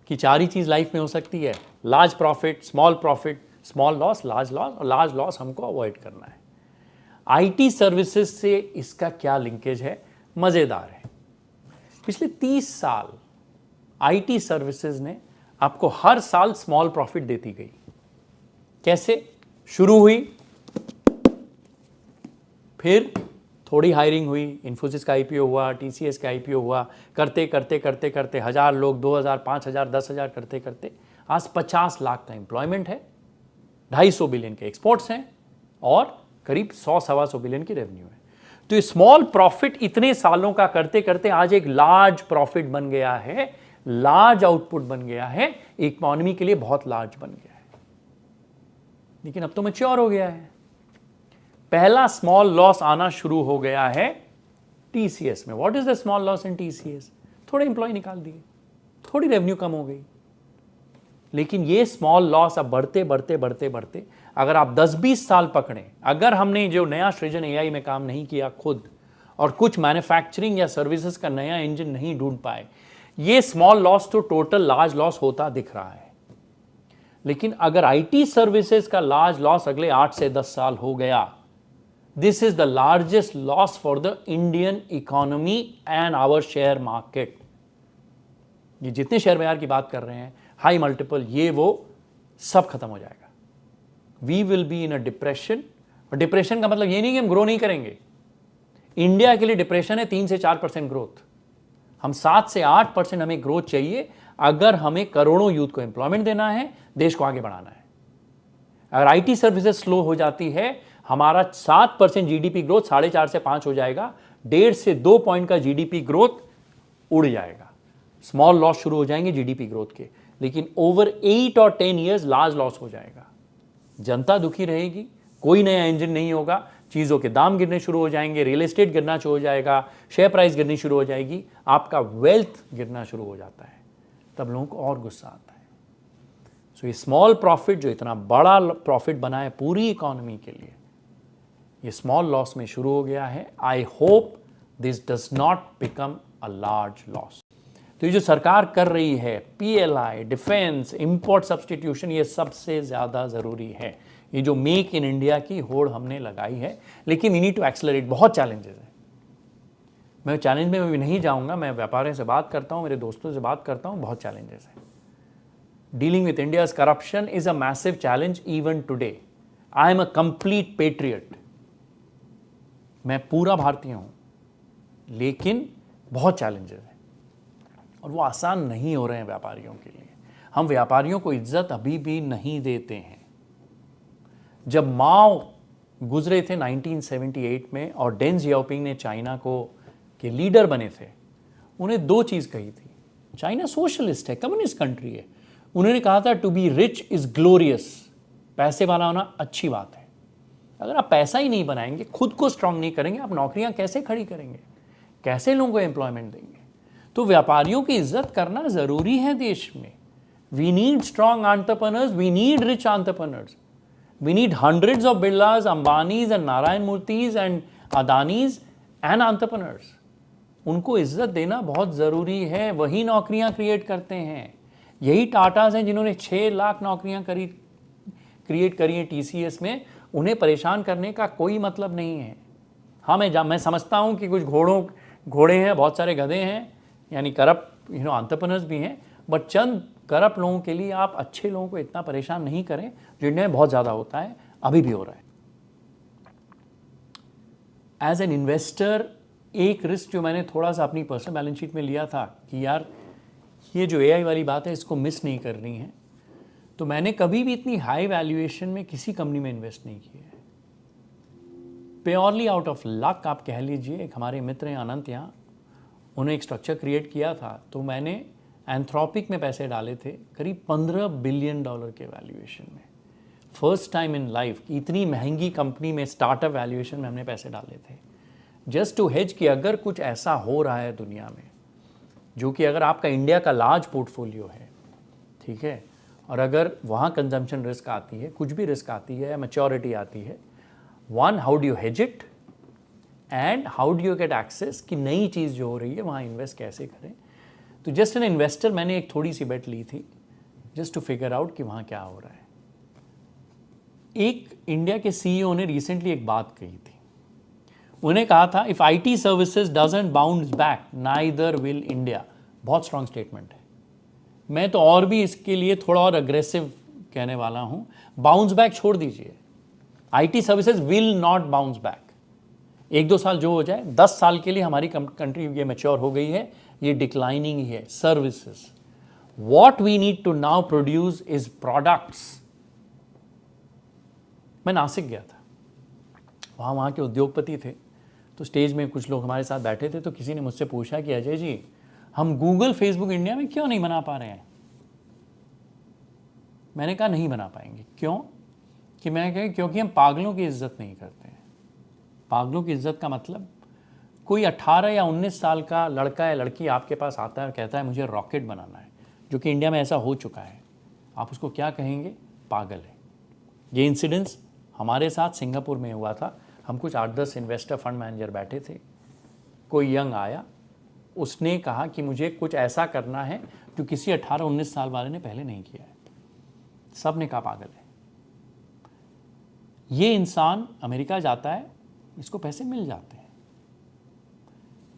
A: कि 4 ही चीज़ लाइफ में हो सकती है, large profit, small loss, large loss, और लार्ज लॉस हमको अवॉइड करना है। आईटी सर्विसेज से इसका क्या लिंकेज है? मज़ेदार है। पिछले 30 साल आईटी सर्विसेज ने आपको हर साल स्मॉल प्रॉफिट देती गई। कैसे? शुरू हुई, फिर थोड़ी हायरिंग हुई, इन्फोसिस का आईपीओ हुआ, टीसीएस का आईपीओ हुआ, करते करते करते करते 1000 लोग, 2000, 5000, 10,000 करते करते आज 50 लाख का एम्प्लॉयमेंट है, 250 बिलियन के एक्सपोर्ट्स हैं और करीब 100-125 बिलियन की रेवेन्यू है। तो ये स्मॉल प्रॉफिट इतने सालों का करते करते आज एक लार्ज प्रॉफिट बन गया है, लार्ज आउटपुट बन गया है, इकोनॉमी के लिए बहुत लार्ज बन गया है। लेकिन अब तो मैच्योर हो गया है। पहला स्मॉल लॉस आना शुरू हो गया है टीसीएस में। What is the small loss in TCS? थोड़े एम्प्लॉय निकाल दिए, थोड़ी रेवेन्यू कम हो गई। लेकिन ये स्मॉल लॉस अब बढ़ते बढ़ते बढ़ते बढ़ते अगर आप 10-20 साल पकड़ें, अगर हमने जो नया सृजन एआई में काम नहीं किया खुद, और कुछ मैन्युफैक्चरिंग या सर्विसेज का नया इंजन नहीं ढूंढ पाए, ये स्मॉल लॉस तो टोटल लार्ज लॉस होता दिख रहा है। लेकिन अगर आईटी सर्विसेज का लार्ज लॉस अगले 8 से 10 साल हो गया, this is the largest loss for the Indian economy and our share market. ये जितने शेयर बाजार की बात कर रहे हैं, हाई मल्टीपल, ये वो सब खत्म हो जाएगा। We will be in a depression. और डिप्रेशन का मतलब ये नहीं कि हम ग्रो नहीं करेंगे। इंडिया के लिए डिप्रेशन है 3 से 4% ग्रोथ। हम 7 से 8% हमें ग्रोथ चाहिए अगर हमें करोड़ों यूथ को एम्प्लॉयमेंट देना है, देश को आगे बढ़ाना है। अगर आईटी सर्विसेज स्लो हो जाती है, हमारा 7% जीडीपी ग्रोथ 4.5 से 5 हो जाएगा, 1.5 से 2 पॉइंट का जीडीपी ग्रोथ उड़ जाएगा। स्मॉल लॉस शुरू हो जाएंगे जीडीपी ग्रोथ के, लेकिन ओवर 8 और 10 ईयर्स लार्ज लॉस हो जाएगा। जनता दुखी रहेगी, कोई नया इंजन नहीं होगा, चीज़ों के दाम गिरने शुरू हो जाएंगे, रियल एस्टेट गिरना शुरू हो जाएगा, शेयर प्राइस गिरनी शुरू हो जाएगी, आपका वेल्थ गिरना शुरू हो जाता है। तब लोगों को और गुस्सा आता है। सो ये स्मॉल प्रॉफिट जो इतना बड़ा प्रॉफिट बना है पूरी इकोनॉमी के लिए, ये स्मॉल लॉस में शुरू हो गया है। I hope this does not become a large loss. तो ये जो सरकार कर रही है, पीएलआई, डिफेंस, इंपोर्ट सब्सटीट्यूशन, ये सबसे ज़्यादा ज़रूरी है। ये जो मेक इन इंडिया की होड़ हमने लगाई है, लेकिन वी नीड टू एक्सेलरेट। बहुत चैलेंजेस हैं, मैं चैलेंज में भी नहीं जाऊंगा। मैं व्यापारियों से बात करता हूँ, मेरे दोस्तों से बात करता हूँ, बहुत चैलेंजेस हैं। Dealing with India's corruption is a massive challenge even today. I am a complete patriot, मैं पूरा भारतीय हूँ, लेकिन बहुत चैलेंजेस हैं और वो आसान नहीं हो रहे हैं व्यापारियों के लिए। हम व्यापारियों को इज्जत अभी भी नहीं देते हैं। जब माओ गुजरे थे 1978 में और डेंग जियाओपिंग ने चाइना को के लीडर बने थे, उन्हें दो चीज़ कही थी। चाइना सोशलिस्ट है, कम्युनिस्ट कंट्री है। उन्होंने कहा था to be rich is glorious, पैसे वाला होना अच्छी बात है। अगर आप पैसा ही नहीं बनाएंगे, खुद को स्ट्रांग नहीं करेंगे, आप नौकरियां कैसे खड़ी करेंगे, कैसे लोगों को एम्प्लॉयमेंट देंगे? तो व्यापारियों की इज्जत करना ज़रूरी है देश में। We need strong entrepreneurs, we need rich entrepreneurs, we need hundreds of Birlas, Ambanis and Narayana Murthys and Adanis and entrepreneurs. उनको इज्जत देना बहुत ज़रूरी है, वही नौकरियां क्रिएट करते हैं। यही टाटाज हैं जिन्होंने 6 लाख नौकरियां क्रिएट करी हैं TCS में। उन्हें परेशान करने का कोई मतलब नहीं है। हाँ, मैं समझता हूँ कि कुछ घोड़े हैं, बहुत सारे गधे हैं, यानी करप्ट एंटरप्रेन्योर्स भी हैं, बट चंद करप्ट लोगों के लिए आप अच्छे लोगों को इतना परेशान नहीं करें, जो इंडिया में बहुत ज़्यादा होता है, अभी भी हो रहा है। एज एन इन्वेस्टर एक रिस्क जो मैंने थोड़ा सा अपनी पर्सनल बैलेंस शीट में लिया था कि यार ये जो AI वाली बात है इसको मिस नहीं करनी है, तो मैंने कभी भी इतनी हाई वैल्यूएशन में किसी कंपनी में इन्वेस्ट नहीं किया है। प्योरली आउट ऑफ लक आप कह लीजिए। एक हमारे मित्र हैं अनंत, यहाँ उन्होंने एक स्ट्रक्चर क्रिएट किया था, तो मैंने एंथ्रोपिक में पैसे डाले थे करीब $15 बिलियन के वैल्यूएशन में। फर्स्ट टाइम इन लाइफ कि इतनी महंगी कंपनी में स्टार्टअप वैल्यूएशन में हमने पैसे डाले थे, जस्ट टू हेज कि अगर कुछ ऐसा हो रहा है दुनिया में, जो कि अगर आपका इंडिया का लार्ज पोर्टफोलियो है, ठीक है, और अगर वहाँ कंजम्पशन रिस्क आती है, कुछ भी रिस्क आती है या मैच्योरिटी आती है, one, how do you hedge it and how do you get access कि नई चीज़ जो हो रही है वहाँ इन्वेस्ट कैसे करें। तो जस्ट एन इन्वेस्टर मैंने एक थोड़ी सी बेट ली थी जस्ट टू फिगर आउट कि वहाँ क्या हो रहा है। एक इंडिया के CEO ने रिसेंटली एक बात कही थी। उन्हें कहा था if IT services doesn't bounce back neither will India. बहुत स्ट्रांग स्टेटमेंट है। मैं तो और भी इसके लिए थोड़ा और अग्रेसिव कहने वाला हूँ। बाउंस बैक छोड़ दीजिए, IT services will not bounce back. 1-2 साल जो हो जाए, 10 साल के लिए हमारी कंट्री ये मैच्योर हो गई है, ये डिक्लाइनिंग ही है। Services, what we need to now produce is products. मैं नासिक गया था, वहाँ के उद्योगपति थे, तो स्टेज में कुछ लोग हमारे साथ बैठे थे, तो किसी ने मुझसे पूछा कि अजय जी, हम गूगल फेसबुक इंडिया में क्यों नहीं बना पा रहे हैं? मैंने कहा नहीं बना पाएंगे। क्यों? कि मैंने कहा क्योंकि हम पागलों की इज्जत नहीं करते हैं। पागलों की इज्जत का मतलब, कोई 18 या 19 साल का लड़का या लड़की आपके पास आता है और कहता है मुझे रॉकेट बनाना है, जो कि इंडिया में ऐसा हो चुका है, आप उसको क्या कहेंगे? पागल है। ये इंसिडेंस हमारे साथ सिंगापुर में हुआ था। हम कुछ 8-10 इन्वेस्टर फंड मैनेजर बैठे थे, कोई यंग आया, उसने कहा कि मुझे कुछ ऐसा करना है जो किसी 18-19 साल वाले ने पहले नहीं किया है। सब ने कहा पागल है। ये इंसान अमेरिका जाता है, इसको पैसे मिल जाते हैं।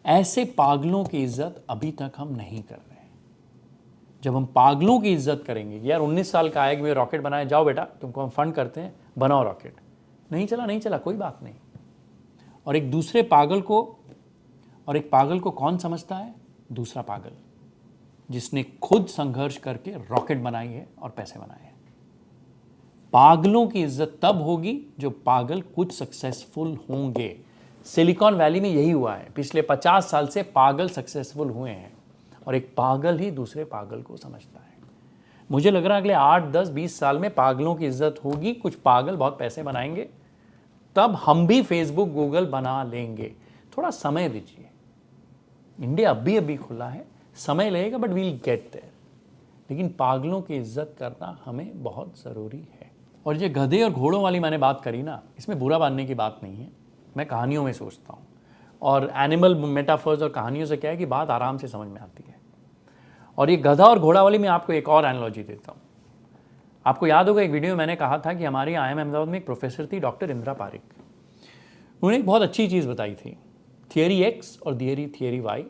A: ऐसे पागलों की इज्जत अभी तक हम नहीं कर रहे हैं। जब हम पागलों की इज्जत करेंगे, यार 19 साल का आएगा, रॉकेट बनाए, जाओ बेटा तुमको हम फंड करते हैं, बनाओ रॉकेट। नहीं चला कोई बात नहीं। और एक पागल को कौन समझता है? दूसरा पागल, जिसने खुद संघर्ष करके रॉकेट बनाई है और पैसे बनाए हैं। पागलों की इज्जत तब होगी जो पागल कुछ सक्सेसफुल होंगे। सिलिकॉन वैली में यही हुआ है। पिछले 50 साल से पागल सक्सेसफुल हुए हैं, और एक पागल ही दूसरे पागल को समझता है। मुझे लग रहा है अगले 8, 10, 20 साल में पागलों की इज्जत होगी। कुछ पागल बहुत पैसे बनाएंगे, तब हम भी फेसबुक, गूगल बना लेंगे। थोड़ा समय दीजिए। इंडिया अभी खुला है, समय लगेगा, बट वील गेट देयर। लेकिन पागलों की इज्जत करना हमें बहुत ज़रूरी है। और ये गधे और घोड़ों वाली मैंने बात करी ना, इसमें बुरा मानने की बात नहीं है। मैं कहानियों में सोचता हूँ, और एनिमल मेटाफर्स और कहानियों से क्या है कि बात आराम से समझ में आती है। और ये गधा और घोड़ा वाली मैं आपको एक और एनालॉजी देता हूँ। आपको याद होगा एक वीडियो में मैंने कहा था कि हमारे IIM अहमदाबाद में एक प्रोफेसर थी, डॉक्टर इंदिरा पारिक। उन्होंने एक बहुत अच्छी चीज़ बताई थी। थियरी X और थियरी Y,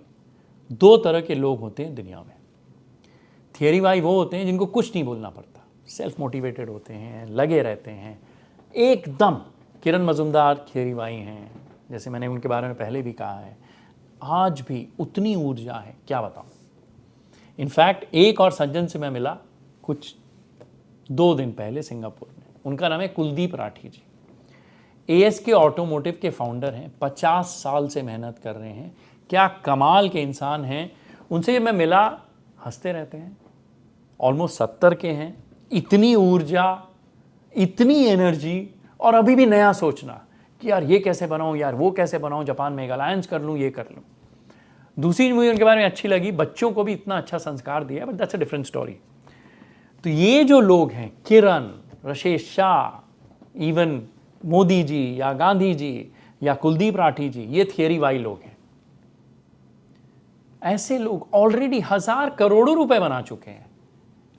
A: 2 तरह के लोग होते हैं दुनिया में। थियरी Y वो होते हैं जिनको कुछ नहीं बोलना पड़ता, सेल्फ मोटिवेटेड होते हैं, लगे रहते हैं एकदम। किरण मजुमदार थियरी Y हैं, जैसे मैंने उनके बारे में पहले भी कहा है। आज भी उतनी ऊर्जा है, क्या बताऊं। इनफैक्ट एक और सज्जन से मैं मिला कुछ 2 दिन पहले सिंगापुर में, उनका नाम है कुलदीप राठी जी। ASK ऑटोमोटिव के फाउंडर हैं, 50 साल से मेहनत कर रहे हैं, क्या कमाल के इंसान हैं। उनसे जब मैं मिला, हंसते रहते हैं, ऑलमोस्ट 70 के हैं, इतनी ऊर्जा, इतनी एनर्जी, और अभी भी नया सोचना कि यार ये कैसे बनाऊं, यार वो कैसे बनाऊं, जापान में एक अलायंस कर लूं, ये कर लूं। दूसरी चीज मुझे उनके बारे में अच्छी लगी, बच्चों को भी इतना अच्छा संस्कार दिया, but that's a different story. तो ये जो लोग हैं, किरण, राजेश शाह, इवन मोदी जी या गांधी जी या कुलदीप राठी जी, ये थियरी वाई लोग हैं। ऐसे लोग ऑलरेडी 1000 करोड़ों रुपए बना चुके हैं,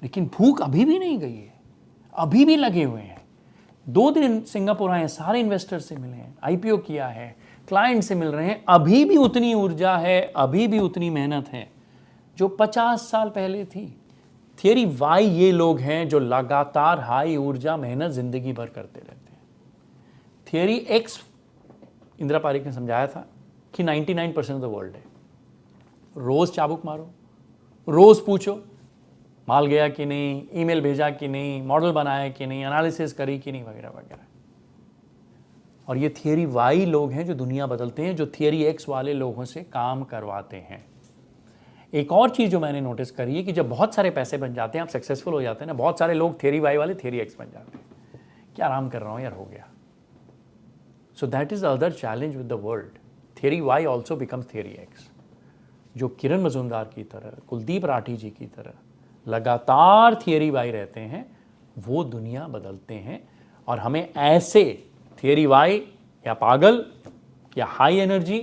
A: लेकिन भूख अभी भी नहीं गई है, अभी भी लगे हुए हैं। 2 दिन सिंगापुर आए, सारे इन्वेस्टर से मिले हैं, IPO किया है, क्लाइंट से मिल रहे हैं, अभी भी उतनी ऊर्जा है, अभी भी उतनी मेहनत है जो 50 साल पहले थी। थियरी वाई ये लोग हैं जो लगातार हाई ऊर्जा मेहनत जिंदगी भर करते रहते हैं। थियरी एक्स, इंदिरा पारिक ने समझाया था कि 99% ऑफ द वर्ल्ड है। रोज चाबुक मारो, रोज पूछो माल गया कि नहीं, ईमेल भेजा कि नहीं, मॉडल बनाया कि नहीं, एनालिसिस करी कि नहीं, वगैरह वगैरह। और ये थियरी वाई लोग हैं जो दुनिया बदलते हैं, जो थियरी एक्स वाले लोगों से काम करवाते हैं। एक और चीज़ जो मैंने नोटिस करी है कि जब बहुत सारे पैसे बन जाते हैं, आप सक्सेसफुल हो जाते हैं ना, बहुत सारे लोग थियरी वाई वाले थियरी एक्स बन जाते हैं। क्या आराम कर रहा हूँ यार, हो गया। So that is the other challenge with the world. Theory Y also becomes theory X. जो किरण मजूमदार की तरह, कुलदीप राठी जी की तरह लगातार थियरी वाई रहते हैं, वो दुनिया बदलते हैं। और हमें ऐसे थियरी वाई या पागल या हाई एनर्जी,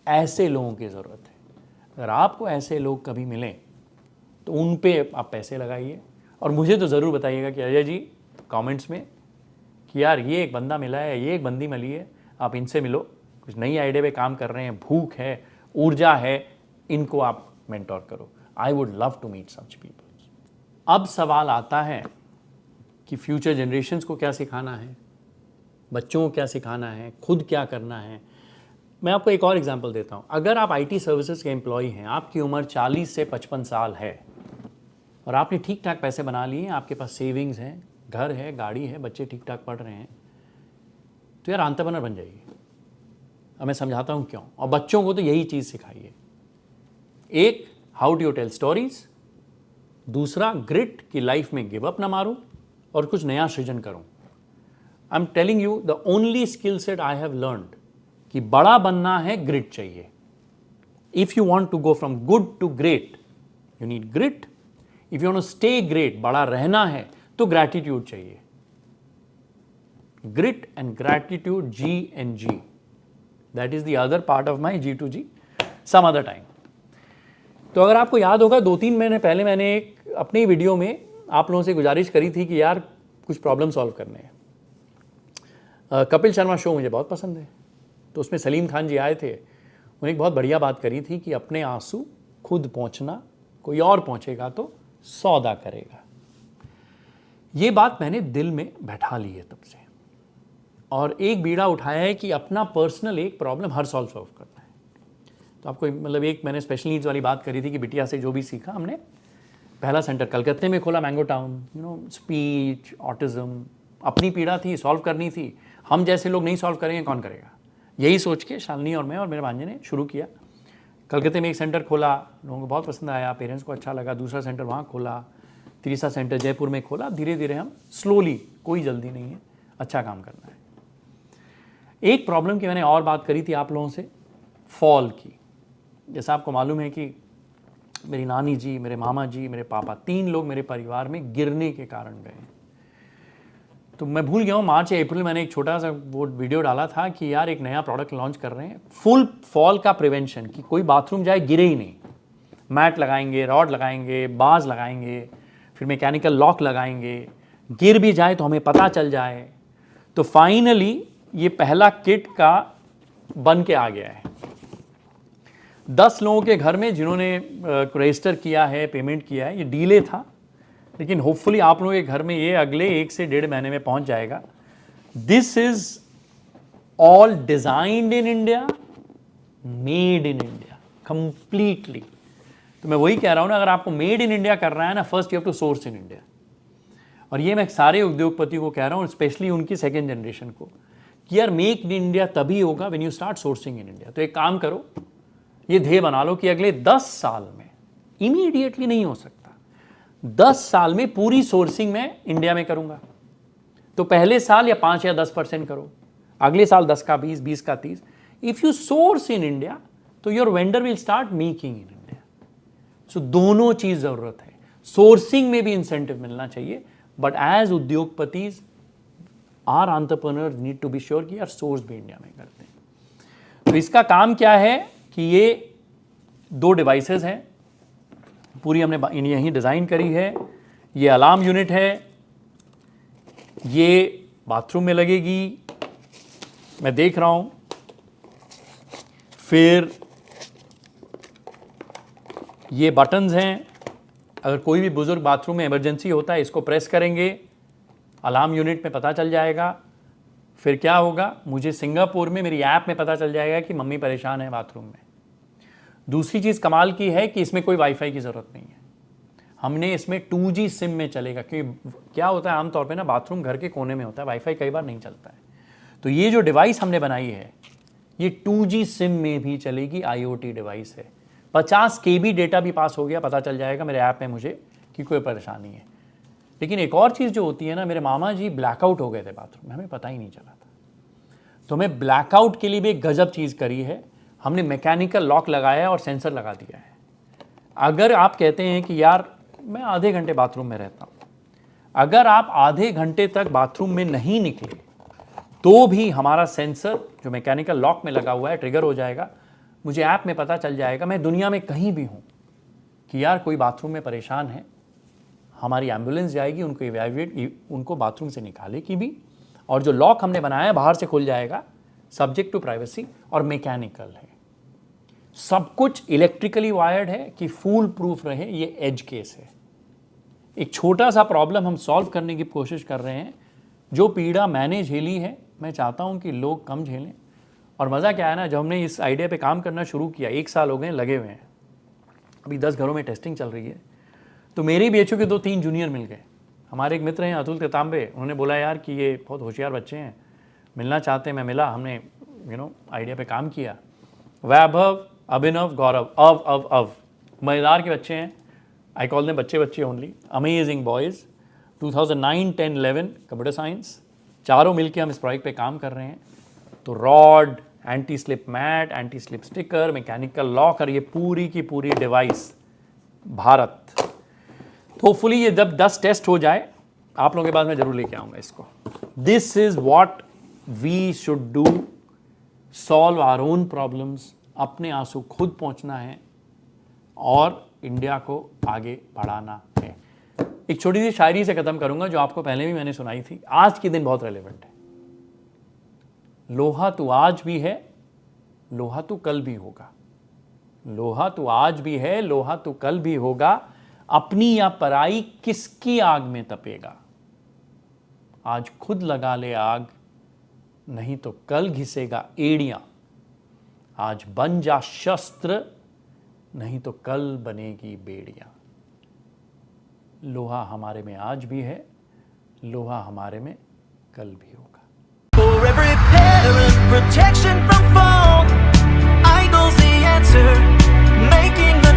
A: ऐसे लोगों की ज़रूरत है। अगर आपको ऐसे लोग कभी मिलें तो उन पे आप पैसे लगाइए, और मुझे तो ज़रूर बताइएगा कि अजय जी कमेंट्स में कि यार ये एक बंदा मिला है, ये एक बंदी मिली है, आप इनसे मिलो, कुछ नई आइडिया पे काम कर रहे हैं, भूख है, ऊर्जा है, इनको आप मेंटोर करो। I would love to meet such people. अब सवाल आता है कि फ्यूचर जनरेशन्स को क्या सिखाना है, बच्चों को क्या सिखाना है, खुद क्या करना है। मैं आपको एक और एग्जांपल देता हूँ। अगर आप IT सर्विसेज के एम्प्लॉय हैं, आपकी उम्र 40 से 55 साल है और आपने ठीक ठाक पैसे बना लिए हैं, आपके पास सेविंग्स हैं, घर है, गाड़ी है, बच्चे ठीक ठाक पढ़ रहे हैं, तो यार एंटरप्रेन्योर बन जाइए। अब मैं समझाता हूँ क्यों। और बच्चों को तो यही चीज़ सिखाइए। एक, how do you tell stories. दूसरा, ग्रिट, की लाइफ में गिव अप ना मारूं और कुछ नया सृजन करूं। I am telling you the only skill set I have learned कि बड़ा बनना है, ग्रिट चाहिए। If you want to go from good to great, you need grit. If you want to stay great, बड़ा रहना है, तो ग्रैटिट्यूड चाहिए। Grit and gratitude, G&G, that is the other part of my G2G some other time. तो अगर आपको याद होगा, 2-3 महीने पहले मैंने एक अपनी वीडियो में आप लोगों से गुजारिश करी थी कि यार कुछ प्रॉब्लम सॉल्व करने हैं। कपिल शर्मा शो मुझे बहुत पसंद है, तो उसमें सलीम खान जी आए थे। उन्होंने एक बहुत बढ़िया बात करी थी कि अपने आंसू खुद पहुंचना, कोई और पहुंचेगा तो सौदा करेगा। ये बात मैंने दिल में बैठा ली है तब से, और एक बीड़ा उठाया है कि अपना पर्सनल एक प्रॉब्लम हर सॉल्व करना है। तो आपको मतलब एक मैंने स्पेशल नीड्स वाली बात करी थी कि बिटिया से जो भी सीखा हमने, पहला सेंटर कलकत्ते में खोला, मैंगो टाउन, स्पीच, ऑटिज्म, अपनी पीड़ा थी, सॉल्व करनी थी। हम जैसे लोग नहीं सॉल्व करेंगे, कौन करेगा? यही सोच के शालिनी और मैं और मेरे भांजे ने शुरू किया। कलकत्ते में एक सेंटर खोला, लोगों को बहुत पसंद आया, पेरेंट्स को अच्छा लगा। दूसरा सेंटर वहाँ खोला, तीसरा सेंटर जयपुर में खोला। धीरे धीरे हम स्लोली, कोई जल्दी नहीं है, अच्छा काम करना है। एक प्रॉब्लम की मैंने और बात करी थी आप लोगों से, फॉल की। जैसा आपको मालूम है कि मेरी नानी जी, मेरे मामा जी, मेरे पापा, 3 लोग मेरे परिवार में गिरने के कारण गए। तो मैं भूल गया हूँ, मार्च या अप्रैल मैंने एक छोटा सा वो वीडियो डाला था कि यार एक नया प्रोडक्ट लॉन्च कर रहे हैं, फुल फॉल का प्रिवेंशन, कि कोई बाथरूम जाए गिरे ही नहीं। मैट लगाएंगे, रॉड लगाएंगे, बाज लगाएंगे, फिर मैकेनिकल लॉक लगाएंगे, गिर भी जाए तो हमें पता चल जाए। तो फाइनली ये पहला किट का बन के आ गया है। 10 लोगों के घर में जिन्होंने रजिस्टर किया है, पेमेंट किया है। ये डीले था, लेकिन होपफुली आप लोगों के घर में ये अगले 1 से 1.5 महीने में पहुंच जाएगा। This is all designed in India, made in India completely. तो मैं वही कह रहा हूं ना, अगर आपको मेड इन इंडिया करना है ना, first you have to source in India. और ये मैं सारे उद्योगपति को कह रहा हूँ, स्पेशली उनकी सेकेंड जनरेशन को, कि यार मेक इन इंडिया तभी होगा when you start sourcing in India. तो एक काम करो, ये ध्येय बना लो कि अगले 10 साल में, इमीडिएटली नहीं हो सकता, 10 साल में पूरी सोर्सिंग मैं इंडिया में करूंगा। तो पहले साल या 5 या 10% करो, अगले साल 10 का 20, 20 का 30। If you source in India तो your vendor will start making in India. So दोनों चीज जरूरत है, सोर्सिंग में भी इंसेंटिव मिलना चाहिए, बट एज उद्योगपतिज are entrepreneurs need to be sure कि यार सोर्स भी इंडिया में करते हैं। तो इसका काम क्या है कि ये 2 डिवाइसेस हैं, पूरी हमने यहीं डिज़ाइन करी है। ये अलार्म यूनिट है, ये बाथरूम में लगेगी, मैं देख रहा हूँ। फिर ये बटन्स हैं, अगर कोई भी बुजुर्ग बाथरूम में इमरजेंसी होता है इसको प्रेस करेंगे, अलार्म यूनिट में पता चल जाएगा। फिर क्या होगा, मुझे सिंगापुर में मेरी ऐप में पता चल जाएगा कि मम्मी परेशान है बाथरूम में। दूसरी चीज़ कमाल की है कि इसमें कोई वाईफाई की ज़रूरत नहीं है, हमने इसमें 2G सिम में चलेगा। क्योंकि क्या होता है आमतौर पे ना, बाथरूम घर के कोने में होता है, वाईफाई कई बार नहीं चलता है। तो ये जो डिवाइस हमने बनाई है ये 2G सिम में भी चलेगी, IoT डिवाइस है। 50 KB डेटा भी पास हो गया, पता चल जाएगा मेरे ऐप में मुझे कि कोई परेशानी है। लेकिन एक और चीज़ जो होती है ना, मेरे मामा जी ब्लैकआउट हो गए थे बाथरूम में, हमें पता ही नहीं चला था। तो हमें ब्लैकआउट के लिए भी एक गजब चीज़ करी है, हमने मैकेनिकल लॉक लगाया और सेंसर लगा दिया है। अगर आप कहते हैं कि यार मैं आधे घंटे बाथरूम में रहता हूँ, अगर आप आधे घंटे तक बाथरूम में नहीं निकले तो भी हमारा सेंसर जो मैकेनिकल लॉक में लगा हुआ है ट्रिगर हो जाएगा, मुझे ऐप में पता चल जाएगा, मैं दुनिया में कहीं भी हूँ, कि यार कोई बाथरूम में परेशान है, हमारी एम्बुलेंस जाएगी, उनको इवैक्यूएट, उनको बाथरूम से निकालेगी भी, और जो लॉक हमने बनाया है बाहर से खुल जाएगा, सब्जेक्ट टू प्राइवेसी, और मैकेनिकल है। सब कुछ इलेक्ट्रिकली वायर्ड है कि फूल प्रूफ रहे, ये एज केस है। एक छोटा सा प्रॉब्लम हम सॉल्व करने की कोशिश कर रहे हैं। जो पीड़ा मैंने झेली है, मैं चाहता हूं कि लोग कम झेलें। और मज़ा क्या है ना, जब हमने इस आइडिया पे काम करना शुरू किया, 1 साल हो गए लगे हुए हैं, अभी 10 घरों में टेस्टिंग चल रही है, तो मेरे BHO के 2-3 जूनियर मिल गए। हमारे एक मित्र हैं अतुल तेतांबे, उन्होंने बोला यार कि ये बहुत होशियार बच्चे हैं, मिलना चाहते हैं। मैं मिला, हमने आइडिया पे काम किया। वैभव, अभिनव, गौरव, अव मज़ेदार के बच्चे हैं, आई कॉल देम बच्चे only, amazing boys. 2009, 10, 11 computer science, चारों मिलके हम इस प्रोजेक्ट पे काम कर रहे हैं। तो rod, anti slip mat, anti slip sticker, mechanical lock, और ये पूरी की पूरी डिवाइस भारत। तो होपफुली ये जब 10 टेस्ट हो जाए, आप लोगों के पास मैं जरूर लेके आऊँगा इसको। This is what we should do, solve our own problems, अपने आंसू खुद पहुँचना है और इंडिया को आगे बढ़ाना है। एक छोटी सी शायरी से ख़त्म करूँगा जो आपको पहले भी मैंने सुनाई थी, आज के दिन बहुत रेलेवेंट है। लोहा तू आज भी है, लोहा तू कल भी होगा। लोहा तू आज भी है, लोहा तू कल भी होगा, अपनी या पराई किसकी आग में तपेगा। आज खुद लगा ले आग, नहीं तो कल घिसेगा एड़ियां। आज बन जा शस्त्र, नहीं तो कल बनेगी बेड़ियां। लोहा हमारे में आज भी है, लोहा हमारे में कल भी होगा।
B: For every parent, protection from fall. Idol's the answer, making the